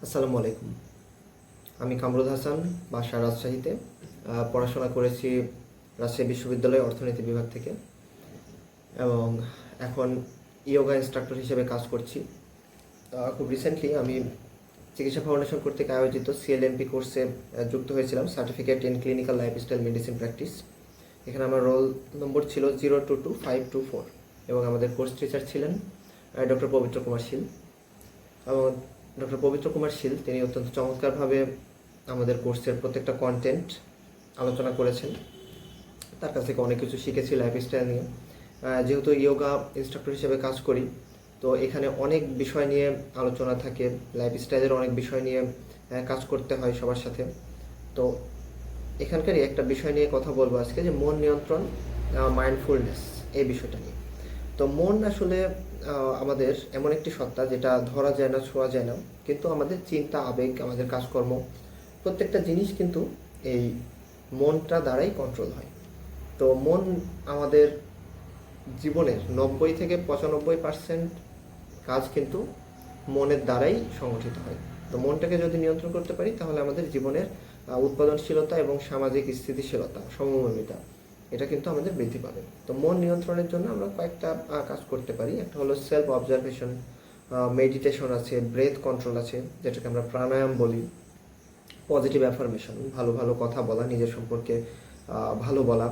আসসালামু আলাইকুম। আমি কামরুল হাসান, বাসা রাজশাহীতে। পড়াশোনা করেছি রাজশাহী বিশ্ববিদ্যালয়ে অর্থনীতি বিভাগ থেকে এবং এখন ইয়োগা ইনস্ট্রাক্টর হিসেবে কাজ করছি। খুব রিসেন্টলি আমি চিকিৎসা ফাউন্ডেশন কর্তৃক আয়োজিত সিএলএমপি কোর্সে যুক্ত হয়েছিলাম, certificate in clinical lifestyle medicine practice. এখানে আমার রোল নম্বর ছিল 022524 এবং আমাদের কোর্স টিচার ছিলেন ডক্টর পবিত্র কুমার শীল। এবং ডক্টর পবিত্র কুমার শীল তিনি অত্যন্ত চমৎকারভাবে আমাদের কোর্সের প্রত্যেকটা কন্টেন্ট আলোচনা করেছেন। তার কাছ থেকে অনেক কিছু শিখেছি লাইফস্টাইল নিয়ে। যেহেতু ইয়োগা ইনস্ট্রাক্টর হিসেবে কাজ করি, তো এখানে অনেক বিষয় নিয়ে আলোচনা থাকে, লাইফস্টাইলের অনেক বিষয় নিয়ে কাজ করতে হয় সবার সাথে। তো এখানকারই একটা বিষয় নিয়ে কথা বলবো আজকে, যে মন নিয়ন্ত্রণ, মাইন্ডফুলনেস, এই বিষয়টা নিয়ে। তো মন আসলে আমাদের এমন একটি সত্তা যেটা ধরা যায় না, ছোঁয়া যায় না, কিন্তু আমাদের চিন্তা, আবেগ, আমাদের কাজকর্ম, প্রত্যেকটা জিনিস কিন্তু এই মনটা দ্বারাই কন্ট্রোল হয়। তো মন আমাদের জীবনের 90 থেকে 95% কাজ কিন্তু মনের দ্বারাই সংগঠিত হয়। তো মনটাকে যদি নিয়ন্ত্রণ করতে পারি, তাহলে আমাদের জীবনের উৎপাদনশীলতা এবং সামাজিক স্থিতিশীলতা, সমমর্মিতা, এটা কিন্তু আমাদের বৃদ্ধি পাবে। তো মন নিয়ন্ত্রণের জন্য আমরা কয়েকটা কাজ করতে পারি। একটা হলো সেলফ অবজারভেশন, মেডিটেশন আছে, ব্রেথ কন্ট্রোল আছে, যেটাকে আমরা প্রাণায়াম বলি, পজিটিভ অ্যাফার্মেশন, ভালো ভালো কথা বলা, নিজের সম্পর্কে ভালো বলা,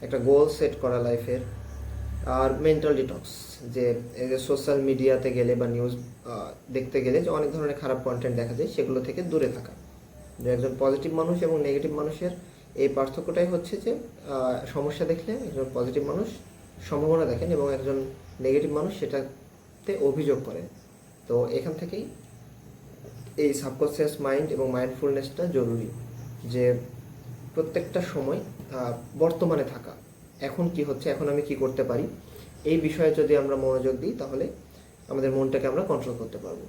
একটা গোল সেট করা লাইফের, আর মেন্টাল ডিটক্স, যে এই যে সোশ্যাল মিডিয়াতে গেলে বা নিউজ দেখতে গেলে যে অনেক ধরনের খারাপ কন্টেন্ট দেখা যায়, সেগুলো থেকে দূরে থাকা। যে একজন পজিটিভ মানুষ এবং নেগেটিভ মানুষের এই পার্থক্যটাই হচ্ছে যে সমস্যা দেখলে একজন পজিটিভ মানুষ সম্ভাবনা দেখেন এবং একজন নেগেটিভ মানুষ সেটাতে অভিযোগ করেন। তো এখান থেকেই এই সাবকনসিয়াস মাইন্ড এবং মাইন্ডফুলনেসটা জরুরি, যে প্রত্যেকটা সময় বর্তমানে থাকা, এখন কি হচ্ছে, এখন আমি কি করতে পারি, এই বিষয়ে যদি আমরা মনোযোগ দিই, তাহলে আমাদের মনটাকে আমরা কন্ট্রোল করতে পারবো।